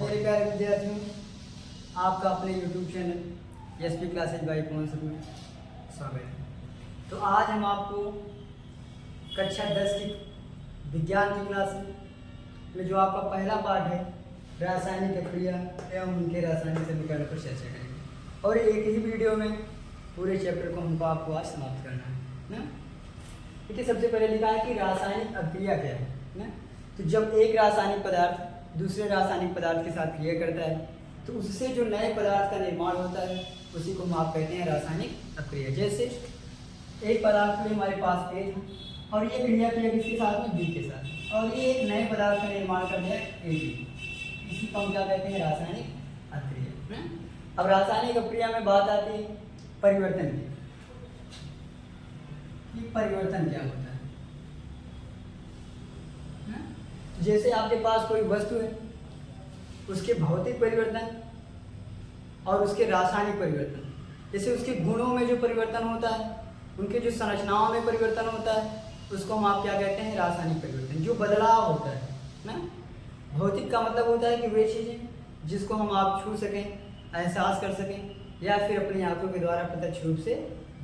मेरे प्यारे विद्यार्थियों, आपका अपने YouTube channel SP classes by Pawan sir में स्वागत है। तो आज हम आपको कक्षा 10 की विज्ञान की क्लास में जो आपका पहला पाठ है रासायनिक अभिक्रिया एवं उनके रासायनिक समीकरण पर चर्चा करेंगे और एक ही वीडियो में पूरे चैप्टर को हमको आपको आज समाप्त करना है ना। देखिए, सबसे पहले लिखा है कि रासायनिक अभिक्रिया क्या है ना। तो जब एक रासायनिक पदार्थ दूसरे रासायनिक पदार्थ के साथ क्रिया करता है तो उससे जो नए पदार्थ का निर्माण होता है उसी को हम आप कहते हैं रासायनिक अभिक्रिया। जैसे एक पदार्थ में हमारे पास ए था और ये क्रिया किया किसके साथ में, बी के साथ, और ये एक नए पदार्थ का निर्माण कर दिया ए बी। इसी को हम क्या कहते हैं, रासायनिक अभिक्रिया। अब रासायनिक अभिक्रिया में बात आती है परिवर्तन की। परिवर्तन क्या होता है? जैसे आपके पास कोई वस्तु है, उसके भौतिक परिवर्तन और उसके रासायनिक परिवर्तन, जैसे उसके गुणों में जो परिवर्तन होता है, उनके जो संरचनाओं में परिवर्तन होता है, उसको हम आप क्या कहते हैं, रासायनिक परिवर्तन। जो बदलाव होता है ना, भौतिक का मतलब होता है कि वे चीज़ें जिसको हम आप छू सकें, एहसास कर सकें या फिर अपनी आंखों के द्वारा प्रत्यक्ष रूप से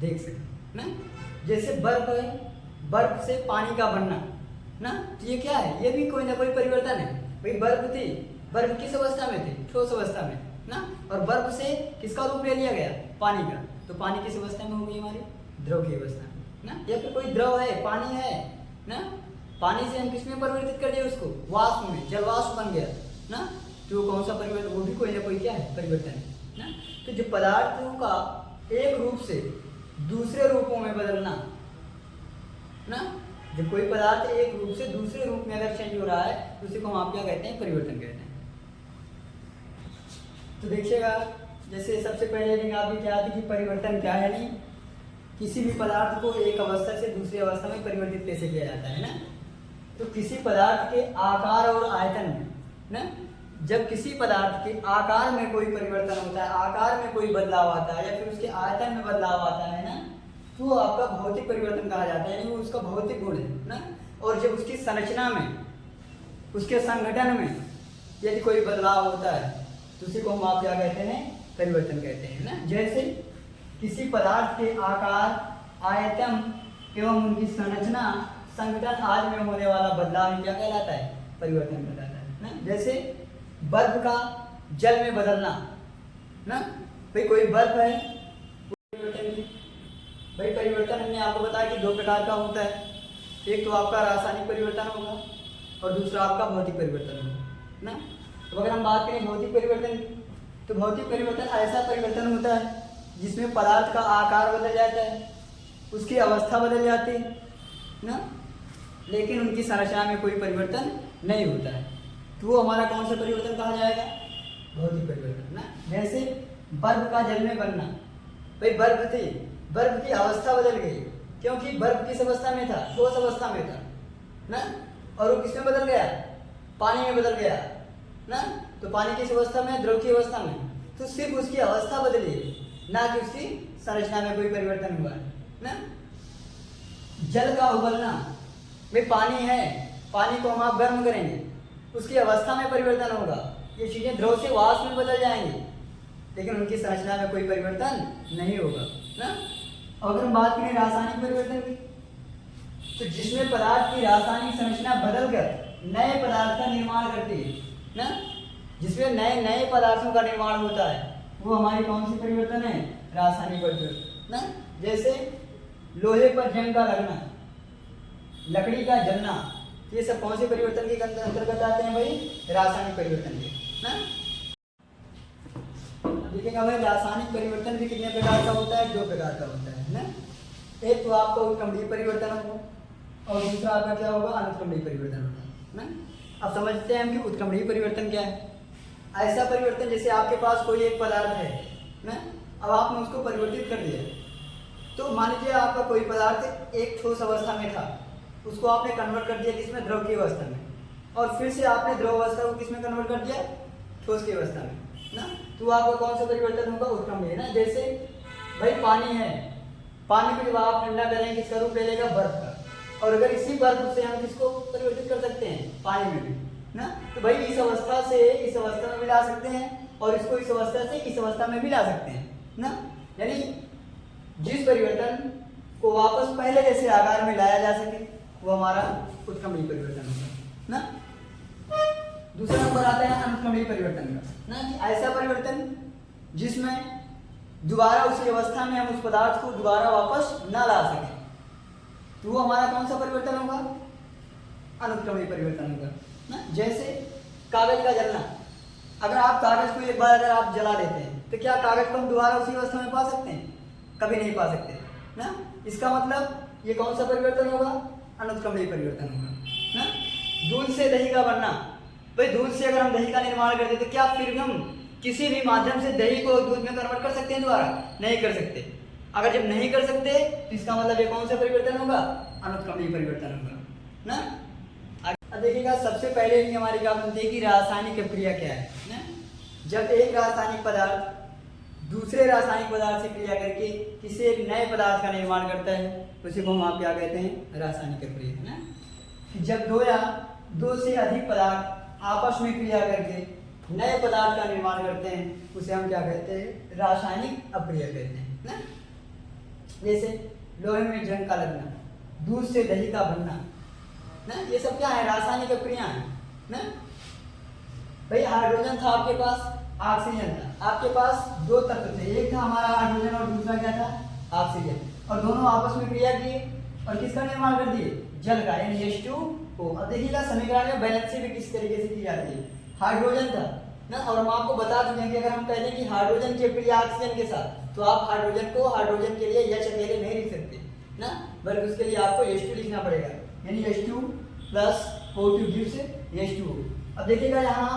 देख सकें ना। जैसे बर्फ है, बर्फ से पानी का बनना ना, तो ये क्या है, ये भी कोई ना कोई परिवर्तन है। भाई बर्फ थी, बर्फ किस अवस्था में थी, ठोस अवस्था में ना, और बर्फ से किसका रूप ले लिया गया, पानी का। तो पानी किस अवस्था में होगी, हमारी द्रव की अवस्था में ना। या फिर कोई द्रव है, पानी है ना, पानी से हम किस में परिवर्तित कर दिए उसको, वाष्प में, जल वाष्प बन गया ना। तो कौन सा परिवर्तन, वो भी कोई ना कोई क्या है, परिवर्तन है ना। तो जो पदार्थों का एक रूप से दूसरे रूपों में बदलना ना, जब कोई पदार्थ एक रूप से दूसरे रूप में अगर चेंज हो रहा है तो उसी को हम आप क्या कहते हैं, परिवर्तन कहते हैं। तो देखिएगा, जैसे सबसे पहले लिंग आपकी क्या थी कि परिवर्तन क्या है, नहीं किसी भी पदार्थ को एक अवस्था से दूसरी अवस्था में परिवर्तित कैसे किया जाता है ना। तो किसी पदार्थ के आकार और आयतन में ना, जब किसी पदार्थ के आकार में कोई परिवर्तन होता है, आकार में कोई बदलाव आता है या फिर उसके आयतन में बदलाव आता है ना, तो वो आपका भौतिक परिवर्तन कहा जाता है, यानी वो उसका भौतिक गुण है ना। और जब उसकी संरचना में, उसके संगठन में यदि कोई बदलाव होता है तो उसी को हम आप क्या कहते हैं, परिवर्तन कहते हैं ना। जैसे किसी पदार्थ के आकार, आयतन एवं उनकी संरचना, संगठन आदि में होने वाला बदलाव क्या कहलाता है, परिवर्तन कहलाता है ना। जैसे बर्फ का जल में बदलना ना, भाई कोई बर्फ है, भाई परिवर्तन हमने आपको बताया कि दो प्रकार का होता है, एक तो आपका रासायनिक परिवर्तन होगा और दूसरा आपका भौतिक परिवर्तन होगा ना। तो अगर हम बात करें भौतिक परिवर्तन की, तो भौतिक परिवर्तन ऐसा परिवर्तन होता है जिसमें पदार्थ का आकार बदल जाता है, उसकी अवस्था बदल जाती है ना, लेकिन उनकी संरचना में कोई परिवर्तन नहीं होता है। तो वो हमारा कौन सा परिवर्तन कहा जाएगा, भौतिक परिवर्तन ना। जैसे बर्फ का जल में बनना, भाई बर्फ थी, बर्फ की अवस्था बदल गई, क्योंकि बर्फ किस अवस्था में था, ठोस अवस्था में था ना, और वो किसमें बदल गया, पानी में बदल गया ना। तो पानी किस अवस्था में, द्रव की अवस्था में। तो सिर्फ उसकी अवस्था बदली, ना कि उसकी संरचना में कोई परिवर्तन हुआ ना। जल का उबलना, भाई पानी है, पानी को हम आप गर्म करेंगे, उसकी अवस्था में परिवर्तन होगा, ये चीजें द्रव से वाष्प में बदल जाएंगी, लेकिन उनकी संरचना में कोई परिवर्तन नहीं होगा ना। अगर हम बात करें रासायनिक परिवर्तन की, तो जिसमें पदार्थ की रासायनिक संरचना बदलकर नए पदार्थ का निर्माण करती है ना, जिसमें नए नए पदार्थों का निर्माण होता है, वो हमारी कौन सी परिवर्तन है, रासायनिक परिवर्तन ना। जैसे लोहे पर जंग का लगना, लकड़ी का जलना, ये सब कौन से परिवर्तन के अंतर्गत आते हैं, भाई रासायनिक परिवर्तन के ना। देखिएगा भाई, रासायनिक परिवर्तन भी कितने प्रकार का होता है, दो प्रकार का होता है ना। एक तो आपका उत्क्रमणीय परिवर्तन होगा और दूसरा आपका क्या होगा, अनुत्क्रमणीय परिवर्तन होगा ना। अब समझते हैं हम कि उत्क्रमणीय परिवर्तन क्या है। ऐसा परिवर्तन जैसे आपके पास कोई एक पदार्थ है ना, अब आपने उसको परिवर्तित कर दिया, तो मान लीजिए आपका कोई पदार्थ एक ठोस अवस्था में था, उसको आपने कन्वर्ट कर दिया किसमें, द्रव की अवस्था में, और फिर से आपने द्रव अवस्था को किसमें कन्वर्ट कर दिया, ठोस की अवस्था में ना। तो आपका कौन सा परिवर्तन होगा, उत्क्रमणीय ना। जैसे भाई पानी है, पानी को जब आप ठंडा करेंगे किसका रूप ले लेगा, बर्फ का, और अगर इसी बर्फ से हम किसको परिवर्तित कर सकते हैं, पानी में भी ना। तो भाई इस अवस्था से इस अवस्था में भी ला सकते हैं और इसको इस अवस्था से इस अवस्था में भी ला सकते हैं ना। यानी जिस परिवर्तन को वापस पहले जैसे आकार में लाया जा सके वो हमारा उत्क्रमणीय परिवर्तन होगा ना। दूसरा नंबर आता है अनुक्रमणीय परिवर्तन का ना, कि ऐसा परिवर्तन जिसमें दोबारा उसी अवस्था में हम उस पदार्थ को दोबारा वापस ना ला सकें, तो वो हमारा कौन सा परिवर्तन होगा? अनुक्रमणीय परिवर्तन होगा ना। जैसे कागज का जलना, अगर आप कागज को एक बार अगर आप जला देते हैं तो क्या कागज को हम दोबारा उसी अवस्था में पा सकते हैं? कभी नहीं पा सकते ना। इसका मतलब ये कौन सा परिवर्तन होगा? अनुक्रमणीय परिवर्तन होगा ना। दूध से दही का बनना, भाई दूध से अगर हम दही का निर्माण करते तो क्या फिर हम किसी भी माध्यम से दही को दूध में कन्वर्ट कर सकते हैं दोबारा? नहीं कर सकते। अगर जब नहीं कर सकते तो इसका मतलब ये कौन सा परिवर्तन होगा? अनुक्रमणीय परिवर्तन होगा ना। अब देखिएगा सबसे पहले ही हमारी क्या बनती है कि रासायनिक क्रिया क्या है ना। जब एक रासायनिक पदार्थ दूसरे रासायनिक पदार्थ से क्रिया करके किसी एक नए पदार्थ का निर्माण करता है उसी को हम आप क्या कहते हैं? रासायनिक क्रिया ना। जब दो या दो से अधिक पदार्थ आपस में क्रिया करके नए पदार्थ का निर्माण करते हैं उसे हम क्या कहते हैं? रासायनिक अप्रिय कहते हैं ना। जैसे लोहे में जंग का लगना, दूध से दही का बनना ना, ये सब क्या है? रासायनिक अप्रिया है ना। भाई हाइड्रोजन था आपके पास, ऑक्सीजन था, आपके पास दो तत्व थे, एक था हमारा हाइड्रोजन और दूसरा क्या था? ऑक्सीजन, और दोनों आपस में क्रिया किए और किसका निर्माण कर दिए? जल का, यानी H2O। अब देखिएगा समीकरण में बैलेंस भी किस तरीके से की जाती है। हाइड्रोजन था ना, और हम आपको बता चुके हैं कि अगर हम कह दें कि हाइड्रोजन के प्रिय ऑक्सीजन के साथ, तो आप हाइड्रोजन को हाइड्रोजन के लिए H अकेले नहीं लिख सकते ना, बल्कि उसके लिए आपको H2 लिखना पड़ेगा, यानी H2 plus O2 gives H2O। अब देखिएगा यहाँ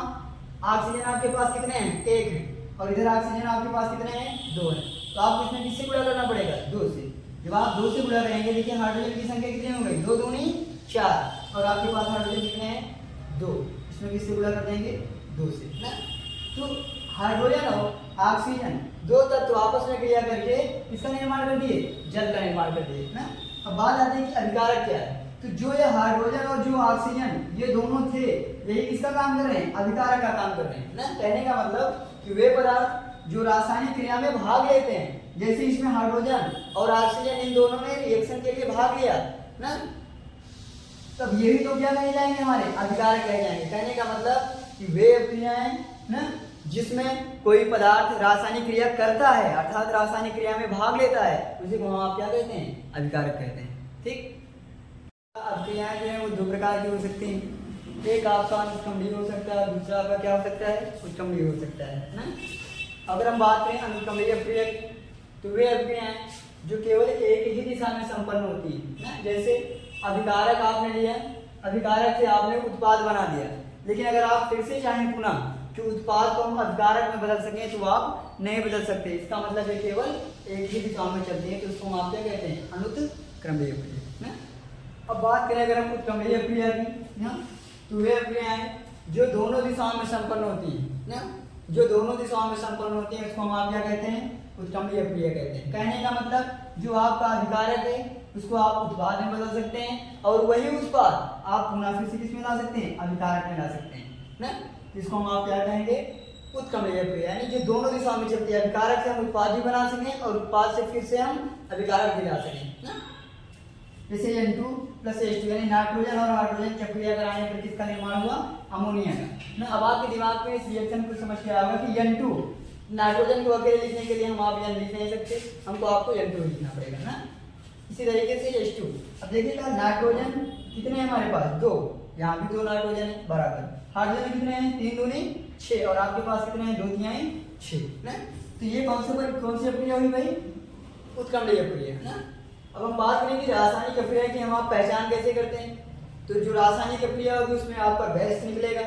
ऑक्सीजन आपके पास कितने हैं? एक है, और इधर ऑक्सीजन आपके पास कितने हैं? दो है। तो आपको इसमें किससे गुणा करना पड़ेगा? दो से। जब आप दो से गुणा करेंगे, देखिए हाइड्रोजन की संख्या कितनी हो गई? दो दूनी चार, और आपके पास हाइड्रोजन कितने हैं? दो। इसमें किससे गुणा कर देंगे? दो से ना। तो हाइड्रोजन और ऑक्सीजन दो तत्व आपस में क्रिया करके किसका निर्माण कर दिए? जल का निर्माण कर दिए ना। अब बात आती है कि अभिकारक क्या है। तो जो ये हाइड्रोजन और जो ऑक्सीजन ये दोनों थे, यही किसका काम कर रहे हैं? अभिकारक का काम कर रहे हैं ना। कहने का मतलब कि वे पदार्थ जो रासायनिक क्रिया में भाग लेते हैं, जैसे इसमें हाइड्रोजन और ऑक्सीजन इन दोनों ने रिएक्शन के लिए भाग लिया ना, तब यही तो क्या कहे जाएंगे? हमारे अभिकारक कहे जाएंगे। कहने का मतलब कि वे क्रियाएं ना जिसमें कोई पदार्थ रासायनिक क्रिया करता है, अर्थात रासायनिक क्रिया में भाग लेता है, उसी को हम आप क्या कहते हैं? अभिकारक कहते हैं। ठीक। अब क्रियाएं जो है वो दो प्रकार की हो सकती हैं। एक आपका अनुक्रमणीय हो सकता है, दूसरा आपका क्या हो सकता है? उत्क्रमणीय हो सकता है ना। अगर हम बात करें अनुक्रमणीय अप्रिय, तो वे अभिक्रियाएं जो केवल एक ही दिशा में संपन्न होती है ना। जैसे अभिकारक आपने लिया, अभिकारक से आपने उत्पाद बना दिया, लेकिन अगर आप फिर से चाहें पुनः कि उत्पाद को हम अभिकारक में बदल सकें तो आप नहीं बदल सकते। इसका मतलब है केवल एक ही दिशा में चलती है, तो उसको हम आप क्या कहते हैं? अनुत्क्रमणीय अप्रिय ना। अब बात करें अगर हम उत्क्रमणीय अप्रिय की ना, तो वे अप्रियाएं जो दोनों दिशाओं में संपन्न होती है ना, जो दोनों दिशाओं में संपन्न होती है उसको हम आप क्या कहते हैं? उत्क्रमणीय अप्रिय कहते हैं। कहने का मतलब जो आपका अभिकारक है उसको आप उत्पाद में बदल सकते हैं, और वही उत्पाद आप पुनः फिर से किस में ला सकते हैं? अभिकारक में ला सकते हैं ना। इसको हम आप क्या कहेंगे? उत्क्रमणीय अप्रिय, यानी जो दोनों दिशाओं में चलती है, अभिकारक से हम उत्पाद भी बना सकें और उत्पाद से फिर से हम अभिकारक भी ला सकें ना। जैसे N2 प्लस H2, यानी नाइट्रोजन और हाइड्रोजन की क्रिया कराने पर किसका निर्माण हुआ? अमोनिया का ना। अब आपके दिमाग में इस रिएक्शन को समझ के आएगा कि N2 नाइट्रोजन को अकेले लिखने के लिए हम आप N लिख नहीं सकते, हमको आपको N2 लिखना पड़ेगा ना। इसी तरीके से H2। अब देखिएगा नाइट्रोजन कितने हैं हमारे पास? दो, यहाँ भी दो नाइट्रोजन है बराबर। हाइड्रोजन कितने हैं? तीन दूनी 6, और आपके पास कितने हैं? दो तिहाई 6 ना। तो ये कौन सी अप्रिया हुई भाई? उत्क्रमणीय अप्रिया ना। अब हम बात करें कि रासायनिक अप्रिया की हम आप पहचान कैसे करते हैं। तो जो रासायनिक अप्रिया होगी उसमें आपका गैस निकलेगा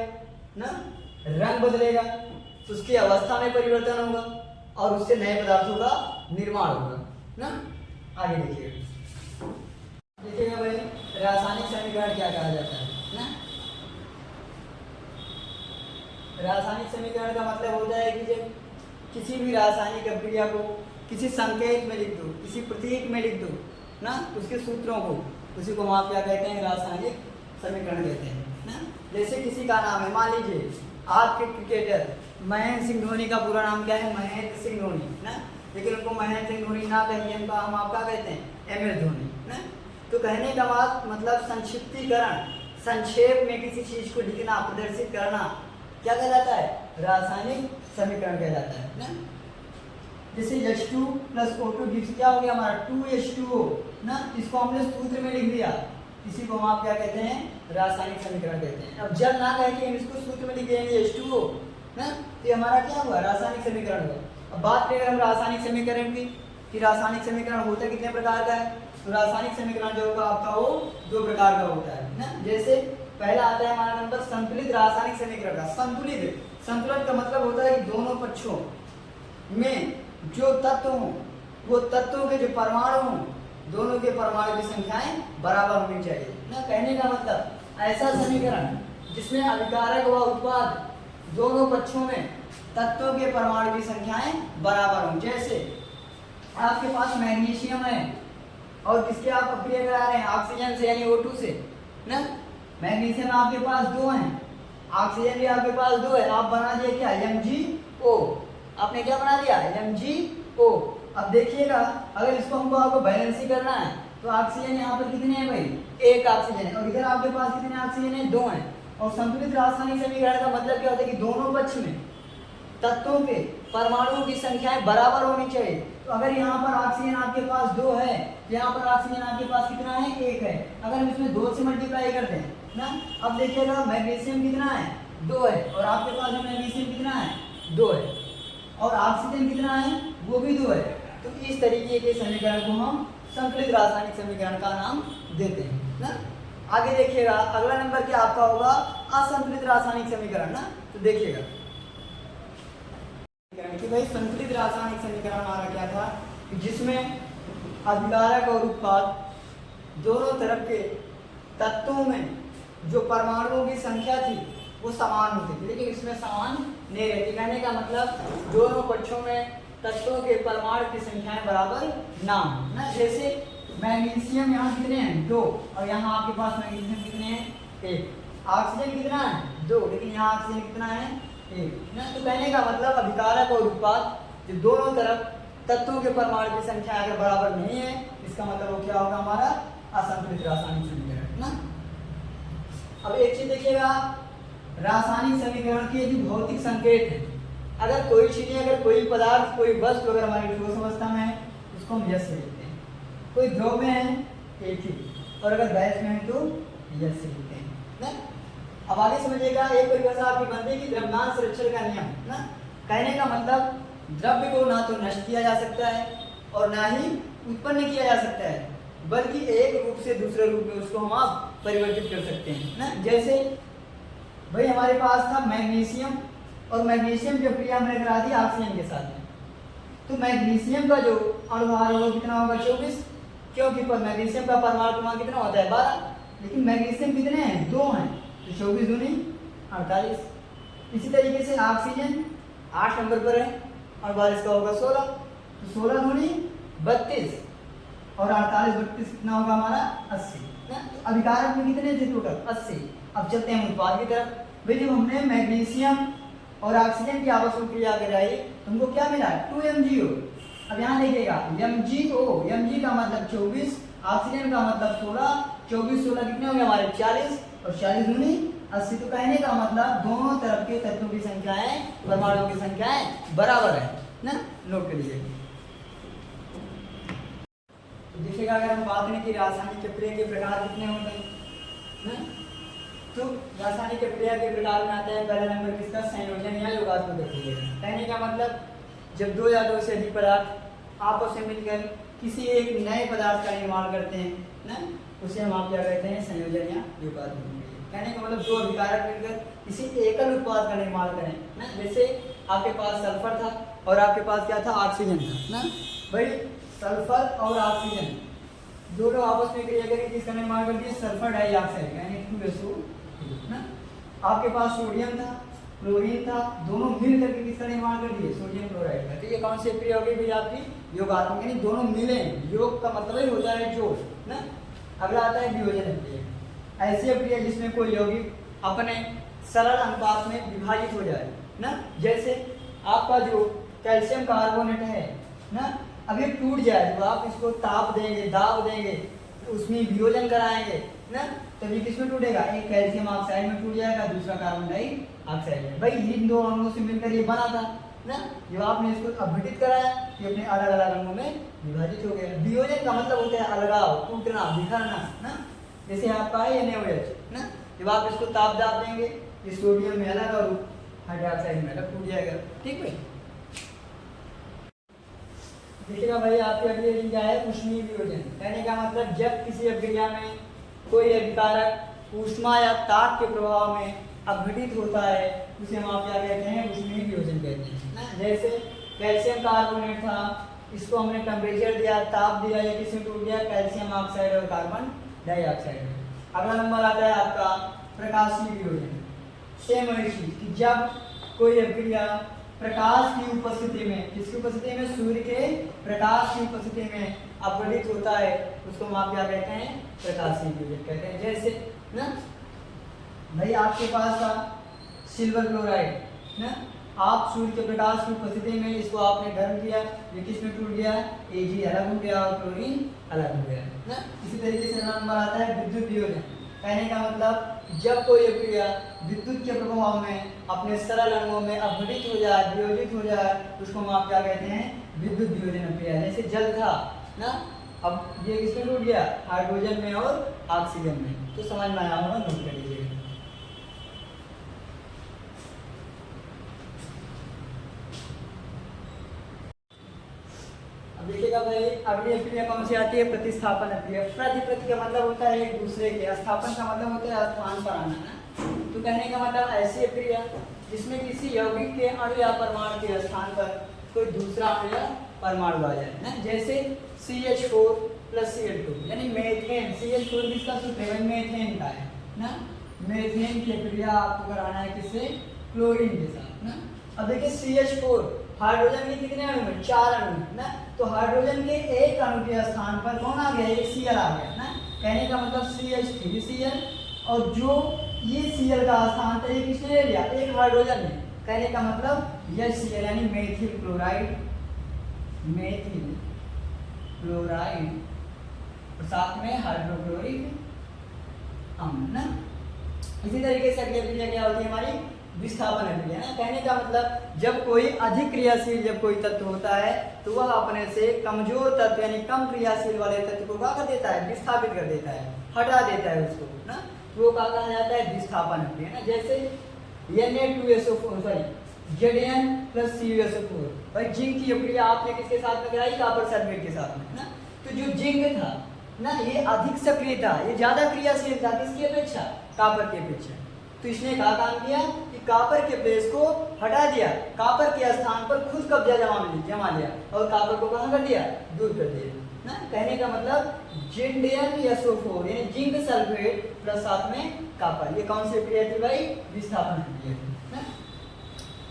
ना, रंग बदलेगा, उसकी अवस्था में परिवर्तन होगा और उससे नए पदार्थों का निर्माण होगा ना। आगे देखिएगा भाई रासायनिक समीकरण क्या कहा जाता है ना। रासायनिक समीकरण का मतलब होता है कि जब किसी भी रासायनिक अभिक्रिया को किसी संकेत में लिख दो, किसी प्रतीक में लिख दो ना, उसके सूत्रों को, उसी को हम आप क्या कहते हैं? रासायनिक समीकरण कहते हैं। ना। जैसे किसी का नाम है, मान लीजिए आपके क्रिकेटर महेंद्र सिंह धोनी का पूरा नाम क्या है, महेंद्र सिंह धोनी ना, लेकिन उनको महेंद्र सिंह धोनी ना कहिए, हम आपका कहते हैं MS धोनी ना। तो कहने का मतलब संक्षिप्तीकरण, संक्षेप में किसी चीज को लिखना, प्रदर्शित करना क्या कहलाता है, रासायनिक समीकरण कहलाता है ना। जैसे H2 + O2 गिव्स क्या हो गया हमारा 2H2O ना, इसको हमने सूत्र में लिख दिया, इसी को हम आप क्या कहते हैं, रासायनिक समीकरण कहते हैं। अब जब ना कह के हम इसको सूत्र में लिख देंगे H2O ना, तो हमारा क्या हुआ, रासायनिक समीकरण हुआ। अब बात करें हम रासायनिक समीकरण की, कि रासायनिक समीकरण होता कितने प्रकार का है, तो रासायनिक समीकरण जो होगा आपका वो 2 प्रकार का होता है ना। जैसे पहला आता है हमारा नंबर संतुलित रासायनिक समीकरण का। संतुलित, संतुलन का मतलब होता है कि दोनों पक्षों में जो तत्व हों, वो तत्वों के जो परमाणु हों, दोनों के परमाणु की संख्याएं बराबर होनी चाहिए ना। कहने का मतलब ऐसा समीकरण जिसमें अभिकारक व उत्पाद दोनों पक्षों में तत्वों के परमाणु की संख्याएं बराबर हों। जैसे आपके पास मैग्नीशियम है और किसके आप अक्रिया करा रहे हैं, ऑक्सीजन से यानी O2 से ना। मैग्नीशियम आपके पास 2 हैं, ऑक्सीजन भी आपके पास 2 है, आप बना दिए क्या, MgO, आपने क्या बना दिया, MgO। अब देखिएगा अगर इसको हमको आपको बैलेंस ही करना है तो ऑक्सीजन यहाँ पर कितने हैं भाई, 1 ऑक्सीजन है, और इधर आपके पास कितने ऑक्सीजन है, 2 हैं। और संतुलित रासायनिक समीकरण का मतलब क्या होता है कि दोनों पक्ष में तत्वों के परमाणुओं की संख्याएं बराबर होनी चाहिए। तो अगर यहाँ पर ऑक्सीजन आपके पास 2 है, यहाँ पर ऑक्सीजन आपके पास कितना है, 1 है, अगर हम इसमें 2 से मल्टीप्लाई करते हैं ना, अब देखिएगा मैग्नीशियम कितना है, 2 है, और आपके पास मैग्नीशियम कितना है, 2 है, और ऑक्सीजन कितना है, वो भी 2 है। तो इस तरीके के समीकरण को हम संतुलित रासायनिक समीकरण का नाम देते हैं ना। आगे देखिएगा अगला नंबर क्या आपका होगा, असंतुलित रासायनिक समीकरण ना। तो देखिएगा कि भाई संतुलित रासायनिक समीकरण हमारा क्या था, कि जिसमें अभिकारक और उत्पाद दोनों तरफ के तत्वों में जो परमाणुओं की संख्या थी वो समान होती थी, लेकिन इसमें समान नहीं रहती। कहने का मतलब दोनों पक्षों में तत्वों के परमाणु की संख्याएं बराबर ना हो ना। जैसे मैग्नीशियम यहाँ कितने हैं, 2, और यहाँ आपके पास मैग्नीशियम कितने हैं, 1। ऑक्सीजन कितना है, 2, लेकिन यहाँ ऑक्सीजन कितना है, 1 ना। तो कहने का मतलब अभिकारक और उत्पाद जो दोनों तरफ तत्वों के परमाणु की संख्या अगर बराबर नहीं है, इसका मतलब वो क्या होगा, हमारा असंतुलित रासायनिक समीकरण ना। अब एक चीज देखिएगा, रासायनिक समीकरण के जो भौतिक संकेत है, अगर कोई चीज, अगर कोई पदार्थ, कोई वस्तु अगर हमारी ठोस अवस्था में है उसको हम यस से लिखते हैं, कोई द्रव में है एक ही, और अगर गैस में है तो यस से लिखते हैं ना। अब आगे समझिएगा, एक परिभाषा आपकी बनती है कि द्रव्यमान संरक्षण का नियम ना। कहने का मतलब द्रव्य को ना तो नष्ट किया जा सकता है और ना ही उत्पन्न किया जा सकता है, बल्कि एक रूप से दूसरे रूप में उसको हम आप परिवर्तित कर सकते हैं ना। जैसे भाई हमारे पास था मैग्नीशियम, और मैग्नीशियम की क्रिया हमने करा दी ऑक्सीजन के साथ में, तो मैग्नीशियम का जो अणुभार होगा कितना होगा, 24, क्योंकि मैग्नीशियम का परमाणु क्रमांक कितना होता है, 12, लेकिन मैग्नीशियम कितने हैं, 2 हैं, तो 24 दूनी 48। इसी तरीके से ऑक्सीजन 8 नंबर पर है और 12 का होगा 16, तो 16 दूनी 32 और 48 32 कितना होगा हमारा 80 ना। तो अभिकारक में कितने थे टोटल, 80। अब चलते हैं उत्पाद की तरफ। भाई जब हमने मैग्नीशियम और ऑक्सीजन की आपस में क्रिया कराई तो हमको क्या मिला, 2MgO। अब यहाँ देखिएगा MgO, Mg का मतलब 24, ऑक्सीजन का मतलब 16, 24 16 कितने हो गए हमारे 40, और 40 दूनी 80। तो कहने का मतलब दोनों तरफ के तत्वों की संख्याएं, परमाणुओं की संख्याएं बराबर है ना। नोट करिए। तो देखिएगा अगर हम बात करें कि रासायनिक क्रिया के प्रकार कितने होते हैं ना, तो रासायनिक क्रिया के प्रकार में आता है पहला नंबर किसका, संयोजन या योगात्मक क्रिया। कहने का मतलब जब 2 या 2 से अधिक पदार्थ आपस में मिलकर किसी एक नए पदार्थ का निर्माण करते हैं ना, उसे हम आप क्या कहते हैं, संयोजन या योगात्मक क्रिया। कहने का मतलब 2 अभिकारक मिलकर किसी एकल उत्पाद का निर्माण करें ना। जैसे आपके पास सल्फर था और आपके पास क्या था, ऑक्सीजन था ना। भाई सल्फर और ऑक्सीजन दोनों आपस में क्रिया करके किसका निर्माण कर दिया, सल्फर डाइऑक्साइड यानी 2SO ना। आपके पास सोडियम था, क्लोरीन था, दोनों मिल करके किसका निर्माण कर दिए, सोडियम क्लोराइड का। तो ये कौन सी क्रिया होगी फिर आपकी, योगात्मक, यानी दोनों मिले। योग का मतलब ही होता है जोड़ ना। अगला आता है वियोजन क्रिया, ऐसी क्रिया जिसमें कोई यौगिक अपने सरल अनुपात में विभाजित हो जाए ना। जैसे आपका जो कैल्शियम कार्बोनेट है ना, अब ये टूट जाए तो आप इसको ताप देंगे, दाब देंगे, उसमें वियोजन कराएंगे ना, तभी किसमें टूटेगा, एक कैल्शियम ऑक्साइड में टूट जाएगा, दूसरा कार्बन डाइऑक्साइड में। भाई इन दो अणुओं से मिलकर ये बना था ना, जब आपने इसको अपघटित कराया ये अपने अलग अलग अणुओं में विभाजित हो गया। वियोजन का मतलब होता है अलगाव, टूटना, बिखरना ना। जैसे आपका है NaOH ना, जब आप इसको ताप दाब देंगे ये सोडियम में अलग और हाइड्रोक्साइड में अलग टूट जाएगा। ठीक भाई, देखिएगा भाई आपकी अगली रीडिंग क्या है, ऊष्मीय वियोजन। कहने का मतलब जब किसी अभिक्रिया में कोई अभिकारक ऊष्मा या ताप के प्रभाव में अपघटित होता है उसे हम आप क्या कहते हैं, ऊष्मीय वियोजन कहते हैं ना। जैसे कैल्शियम कार्बोनेट था, इसको हमने टेम्परेचर दिया, ताप दिया, या किसी टूट गया, कैल्शियम ऑक्साइड और कार्बन डाइऑक्साइड। अगला नंबर आता है आपका प्रकाशीय वियोजन। सेम वही चीज कि जब कोई अभिक्रिया प्रकाश की उपस्थिति में, किसकी उपस्थिति में, सूर्य के प्रकाश की उपस्थिति में अपघटित होता है उसको हम आप क्या कहते हैं, प्रकाशीय वियोजन कहते हैं। जैसे ना भाई आपके पास था सिल्वर क्लोराइड ना, आप सूर्य के प्रकाश की उपस्थिति में इसको आपने गर्म किया, ये किस में टूट गया, Ag अलग हो गया और क्लोरीन अलग हो गया ना। इसी तरीके से नंबर आता है विद्युत वियोजन। कहने का मतलब जब कोई अभिक्रिया विद्युत के प्रभाव में अपने सरल अणुओं में अपघटित हो जाए, वियोजित हो जाए, उसको हम आप क्या कहते हैं, विद्युत वियोजन अभिक्रिया। जैसे जल था ना, अब ये किसमें टूट गया, हाइड्रोजन में और ऑक्सीजन में। तो समझ में आया होगा, नोट कर लीजिए। देखिएगा भाई अगली अभिक्रिया कौन सी आती है, प्रतिस्थापन अभिक्रिया। प्रति का मतलब होता है एक दूसरे के, स्थापन का मतलब होता है स्थान पर आना ना। तो कहने का मतलब ऐसी अभिक्रिया जिसमें किसी यौगिक के अणु या परमाणु के स्थान पर कोई दूसरा अणु या परमाणु आ जाए ना। जैसे CH4 + Cl2 यानी मेथेन। CH4 किसका सूत्र है, मेथेन का है ना। मेथेन की अभिक्रिया आपको कराना है किससे, क्लोरीन के साथ ना। अब देखिए CH4 हाइड्रोजन के कितने अणु हैं, 4 अणु ना। तो हाइड्रोजन के एक अणु के स्थान पर कौन आ गया, एक Cl आ गया ना। कहने का मतलब CH3Cl, और जो ये Cl का स्थान था ये किसने ले लिया, एक हाइड्रोजन ने। कहने का मतलब यह Cl यानी मेथिल क्लोराइड, मेथिल क्लोराइड और साथ में हाइड्रोक्लोरिक अम्ल ना। इसी तरीके से अगली अभिक्रिया क्या होती है हमारी, विस्थापन अभिक्रिया ना। कहने का मतलब जब कोई अधिक क्रियाशील जब कोई तत्व होता है तो वह अपने से कमजोर तत्व यानी कम क्रियाशील वाले तत्व को क्या कर देता है, विस्थापित कर देता है, हटा देता है उसको ना। तो वो कहा जाता है विस्थापन अभिक्रिया ना। जैसे Na2SO4 सॉरी Zn + CuSO4, भाई जिंक की अभिक्रिया आपने किसके साथ में कराई, कॉपर सल्फेट के साथ में ना। तो जो जिंक था ना ये अधिक सक्रिय था, ये ज्यादा क्रियाशील था किसकी अपेक्षा, कॉपर की अपेक्षा। तो इसने क्या काम किया कि कॉपर के प्लेस को हटा दिया, कॉपर के स्थान पर खुद कब्जा जमा लिया और कॉपर को कहां कर दिया, दूर कर दिया ना। कहने का मतलब ZnSO4 यानी जिंक सल्फेट प्लस साथ में कॉपर, ये कौन सी अभिक्रिया थी भाई, विस्थापन अभिक्रिया ना।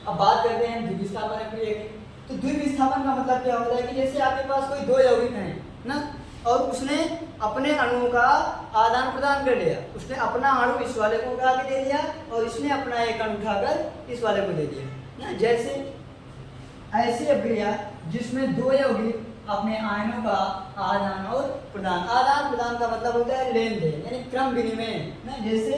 अब बात करते हैं द्विविस्थापन अभिक्रिया की। तो द्विविस्थापन का मतलब क्या होता है कि जैसे आपके पास कोई दो यौगिक हैं ना, और उसने अपने अणुओं का आदान प्रदान कर लिया, उसने अपना अणु इस वाले को उठा के दे दिया और इसने अपना एक अणु उठाकर इस वाले को दे दिया ना। जैसे ऐसी अभिक्रिया जिसमें दो यौगिक अपने आयनों का आदान और प्रदान, आदान प्रदान का मतलब होता है लेन देन यानी क्रम विनिमय ना। जैसे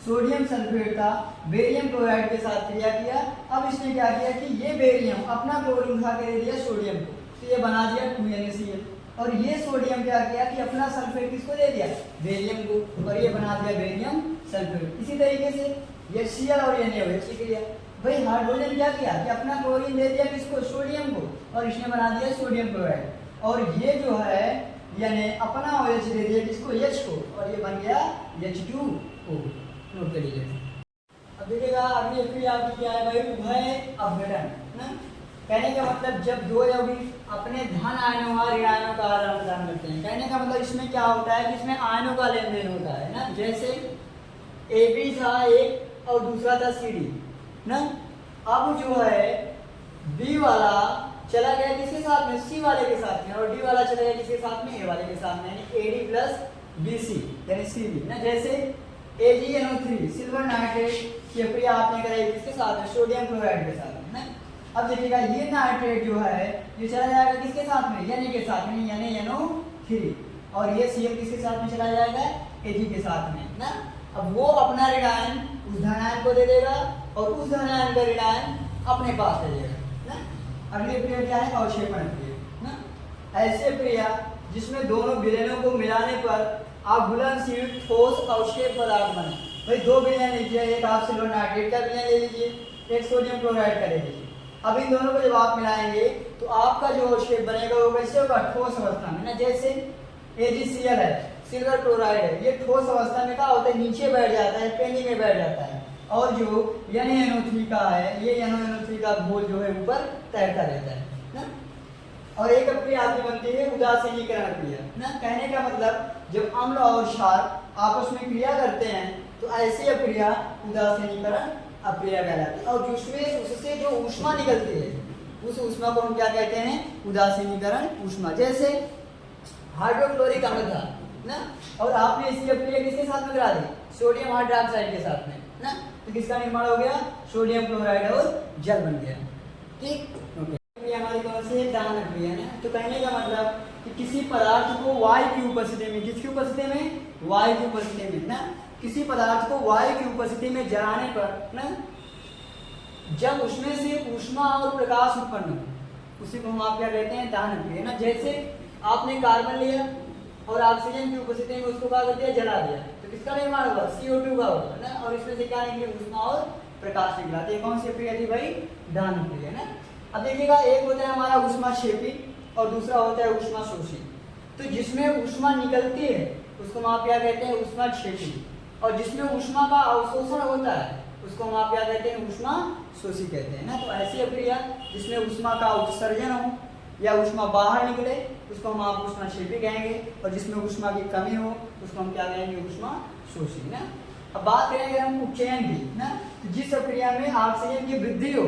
सोडियम सल्फेट का बेरियम क्लोराइड के साथ क्रिया किया, अब इसने क्या किया कि ये बेरियम अपना क्लोरीन उठा के दे दिया सोडियम को, तो ये बना दिया 2NaCl, और ये सोडियम क्या किया कि अपना सल्फेट किसको दे दिया, बेरियम को, और ये बना दिया बेरियम सल्फेट। इसी तरीके से ये Cl और NaOH की क्रिया, भाई हाइड्रोजन क्या किया कि अपना क्लोरीन दे दिया किसको, सोडियम को, और इसने बना दिया सोडियम क्लोराइड, और ये जो है यानी अपना OH दे दिया किसको, H को, और ये बन गया H2O। नोट कर लीजिए। अब देखिएगा अगली अभिक्रिया आपकी क्या है भाई, उभय अपघटन ना। कहने का मतलब जब दो यौगिक अपने धन आयनों और ऋण आयनों का आदान प्रदान करते हैं। कहने का मतलब इसमें क्या होता है कि इसमें आयनों का लेन देन होता है ना। जैसे AB था एक और दूसरा था CD ना। अब जो है B वाला चला गया किसके साथ में, C वाले के साथ में, और D वाला चला गया किसके साथ में, A वाले के साथ में, यानी AD + BC यानी CD ना। जैसे AgNO3 सिल्वर नाइट्रेट की अभिक्रिया आपने कराई किसके साथ में, सोडियम क्लोराइड के साथ में। अब देखिएगा ये नाइट्रेट जो है ये चला जाएगा किसके साथ में, Na के साथ में, NaNO3, और ये Cl किसके साथ में चला जाएगा, Ag के साथ में ना। अब वो अपना ऋणायन उस धनायन को दे देगा और उस धनायन का ऋणायन अपने पास ले लेगा ना। अगली क्रिया क्या है, अवक्षेपण क्रिया ना। ऐसे क्रिया जिसमें दोनों विलयनों को मिलाने पर आघूलनशील ठोस अवक्षेप पदार्थ बने। भाई दो विलयन लीजिए, एक आप सिल्वर नाइट्रेट का विलयन ले लीजिए, एक सोडियम क्लोराइड का ले लीजिए। अब इन दोनों को जब आप मिलाएंगे तो आपका जो अवक्षेप बनेगा वो कैसे होगा, ठोस अवस्था में ना। जैसे AgCl है, सिल्वर क्लोराइड है, ये ठोस अवस्था में क्या होता है, नीचे बैठ जाता है, पेनी में बैठ जाता है, और जो NaNO3 का है, ये NaNO3 का घोल जो है ऊपर तैरता रहता है ना। और एक क्रिया आपकी बनती है उदासीनीकरण क्रिया ना। कहने का मतलब जब अम्ल और क्षार आपस में क्रिया करते हैं तो ऐसी अक्रिया उदासीनीकरण अक्रिया कहलाती है। और जिसमें उससे जो ऊष्मा निकलती है उस ऊष्मा को हम क्या कहते हैं, उदासीनीकरण ऊष्मा। जैसे हाइड्रोक्लोरिक अम्ल था ना, और आपने इसकी अक्रिया किसके साथ में करा दी, सोडियम हाइड्रोक्साइड के साथ में ना, तो किसका निर्माण हो गया, सोडियम क्लोराइड और जल बन गया। ठीक, ओके। हमारी कौन सी है, दहन क्रिया ना। तो कहने का मतलब कि किसी पदार्थ को वायु की उपस्थिति में, किसकी उपस्थिति में, वायु की उपस्थिति में ना, किसी पदार्थ को वायु की उपस्थिति में जलाने पर ना, जब उसमें से ऊष्मा और प्रकाश उत्पन्न हो उसी को हम आप क्या कहते हैं, दहन क्रिया ना। जैसे आपने कार्बन लिया और ऑक्सीजन की उपस्थिति में उसको क्या कर दिया, जला दिया, तो किसका निर्माण हुआ, CO2 का होगा ना, और इसमें से क्या निकले, ऊष्मा और प्रकाश निकला। तो कौन सी क्रिया थी भाई, दहन क्रिया ना। अब देखिएगा एक होता है हमारा ऊष्माक्षेपी और दूसरा होता है ऊष्माशोषी। तो जिसमें ऊष्मा निकलती है उसको हम आप क्या कहते हैं, ऊष्माक्षेपी, और जिसमें ऊष्मा का अवशोषण होता है उसको हम आप क्या कहते हैं, ऊष्माशोषी कहते हैं ना। तो ऐसी अक्रिया जिसमें ऊष्मा का उत्सर्जन हो या ऊष्मा बाहर निकले उसको हम आप ऊष्माक्षेपी कहेंगे, और जिसमें ऊष्मा की कमी हो उसको हम क्या कहेंगे, ऊष्माशोषी ना। अब बात करेंगे हम उपचयन की ना, तो जिस प्रक्रिया में ऑक्सीजन की वृद्धि हो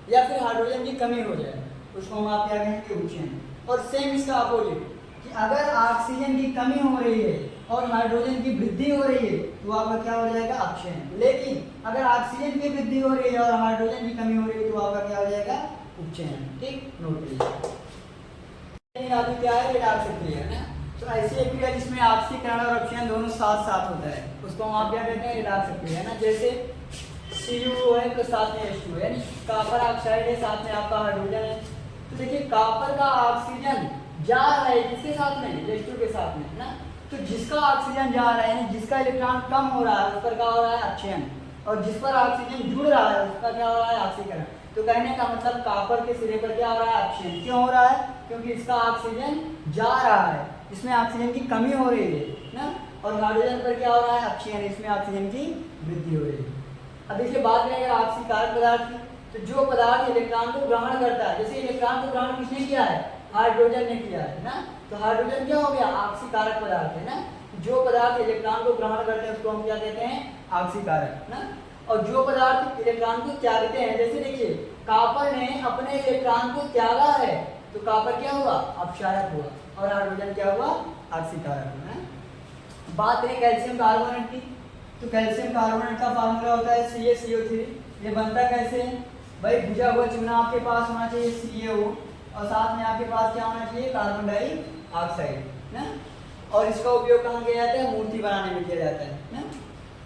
या फिर हाइड्रोजन की कमी हो जाए उसको हम आप क्या कहेंगे, उपचयन। और सेम इसका अपोजिट कि अगर ऑक्सीजन की कमी हो रही है और हाइड्रोजन की वृद्धि हो रही है तो आपका क्या हो जाएगा, अपचयन। लेकिन अगर ऑक्सीजन की वृद्धि हो रही है और हाइड्रोजन की कमी हो रही है तो आपका क्या हो जाएगा, उपचयन। ठीक, नोट कीजिए। क्या है, रिडॉक्स क्रिया है ना। तो ऐसी एक क्रिया जिसमें ऑक्सीकरण और अपचयन दोनों साथ साथ होता है उसको हम आप क्या कहते हैं, रिडॉक्स क्रिया है ना। जैसे Cu है तो साथ में H2 है, यानी कॉपर ऑक्साइड है, साथ में आपका हाइड्रोजन है। तो देखिए कॉपर का ऑक्सीजन जा रहा है किसके साथ में, H2 के साथ में ना। तो जिसका ऑक्सीजन जा रहा है, जिसका इलेक्ट्रॉन कम हो रहा है उस पर क्या हो रहा है, अपचयन, और जिस पर ऑक्सीजन जुड़ रहा है उसका क्या हो रहा है, ऑक्सीकरण। तो कहने का मतलब कॉपर के सिरे पर क्या हो रहा है, अपचयन। क्यों हो रहा है, क्योंकि इसका ऑक्सीजन जा रहा है, इसमें ऑक्सीजन की कमी हो रही है ना, और हाइड्रोजन पर क्या हो रहा है, अपचयन, इसमें ऑक्सीजन की वृद्धि हो रही है। अब देखिए बात करें अगर ऑक्सीकारक पदार्थ की, तो जो पदार्थ इलेक्ट्रॉन को ग्रहण करता है, जैसे इलेक्ट्रॉन को ग्रहण किसने किया है, हाइड्रोजन ने किया है ना, तो हाइड्रोजन क्या हो गया, ऑक्सीकारक पदार्थ है ना। जो पदार्थ इलेक्ट्रॉन को ग्रहण करते हैं उसको हम क्या कहते हैं, ऑक्सीकारक ना। और जो पदार्थ इलेक्ट्रॉन को त्यागते हैं, जैसे देखिए कॉपर ने अपने इलेक्ट्रॉन को त्यागा है तो कॉपर क्या हुआ, अपक्षारक हुआ, और हाइड्रोजन क्या हुआ, ऑक्सीकारक हुआ। बात करें कैल्शियम कार्बोनेट की, तो कैल्शियम कार्बोनेट का फार्मूला होता है CaCO3। ये बनता कैसे है भाई, भुजा हुआ चूना आपके पास होना चाहिए CaO, और साथ में आपके पास क्या होना चाहिए, कार्बन डाइऑक्साइड ना। और इसका उपयोग कहाँ किया जाता है, मूर्ति बनाने में किया जाता है ना।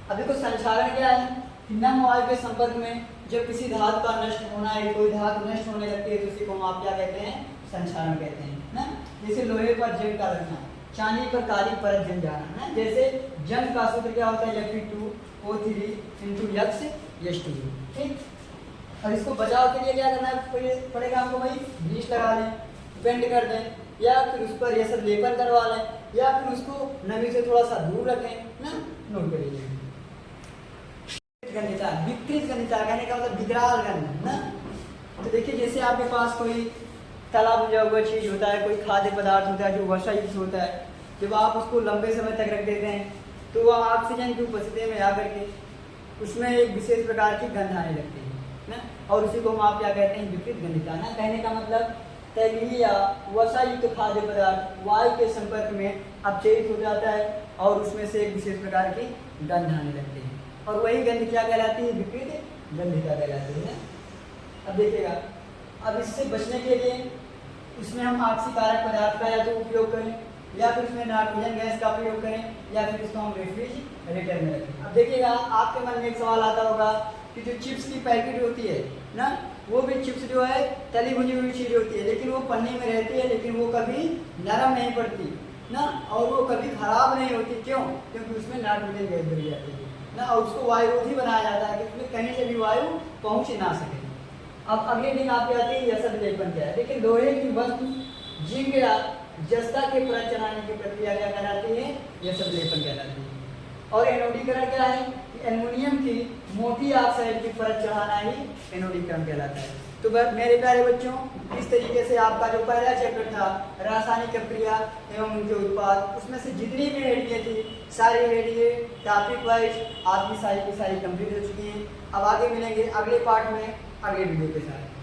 अब देखो संक्षारण क्या है, नम वायु के संपर्क में जब किसी धातु का नष्ट होना है, कोई धातु नष्ट होने लगती है तो उसी को हम आप क्या कहते हैं, संक्षारण कहते हैं ना। जैसे लोहे पर जंग का लगना, चांदी पर काली परत जम जाना ना। जैसे जंग का सूत्र क्या होता है, Fe2O3 × H2। ठीक, और इसको बचाव के लिए क्या करना पड़ेगा हमको भाई, ब्लीच लगा लें, बेंड कर दें, या फिर उस पर यह सब लेपन करवा लें, या फिर उसको नमी से थोड़ा सा दूर रखें ना। नोट करिए गंधता, विकृत गंधता कहने का मतलब विकराल गंध ना। तो देखिए जैसे आपके पास कोई तला भुजा हुआ चीज होता है, कोई खाद्य पदार्थ होता है जो वर्षा युक्त होता है, जब आप उसको लंबे समय तक रख देते हैं तो वह ऑक्सीजन की उपस्थिति में आकर के उसमें एक विशेष प्रकार की गंध आने लगती है ना, और उसी को हम आप क्या कहते हैं, विकृत गंधता ना। कहने का मतलब तैलीय या वर्षा युक्त खाद्य पदार्थ वायु के संपर्क में अपचयित हो जाता है और उसमें से एक विशेष प्रकार की गंध आने लगते हैं, और वही गंध क्या कहलाती है? विपरीत गंधिता कहलाती है। अब देखिएगा, अब इससे बचने के लिए इसमें हम ऑक्सीकारक पदार्थ का या तो उपयोग करें, या फिर इसमें नाइट्रोजन गैस का प्रयोग करें, या फिर इसको हम रेफ्रिजरेटर में रखें। अब देखिएगा, आपके मन में एक सवाल आता होगा कि जो चिप्स की पैकेट होती है ना, वो भी चिप्स जो है तली भुनी हुई चीज़ होती है, लेकिन वो पन्नी में रहती है, लेकिन वो कभी नरम नहीं पड़ती ना, और वो कभी खराब नहीं होती। क्यों? क्योंकि उसमें नाइट्रोजन गैस भरी जाती है ना, और उसको वायुरोधी बनाया जाता है कि उसमें कहीं से भी वायु पहुँच ना सके। अब अगली दिन आपकी आती है यह सब लेपन क्या है। लेकिन लोहे की वस्तु जिंक या जस्ता के परत चढ़ाने की प्रक्रिया क्या कहलाती है? यह सब लेपन कहलाती है। और एनोडीकरण क्या है? कि एल्युमिनियम की मोटी ऑक्साइड की परत चढ़ाना ही एनोडीकरण कहलाता है। तो मेरे प्यारे बच्चों, इस तरीके से आपका जो पहला चैप्टर था रासायनिक प्रक्रिया एवं उनके उत्पाद, उसमें से जितनी भी हेडिंगें थी सारी हेडिंगें टॉपिक वाइज आपकी सारी की सारी कंप्लीट हो चुकी हैं। अब आगे मिलेंगे अगले पार्ट में अगले वीडियो के साथ।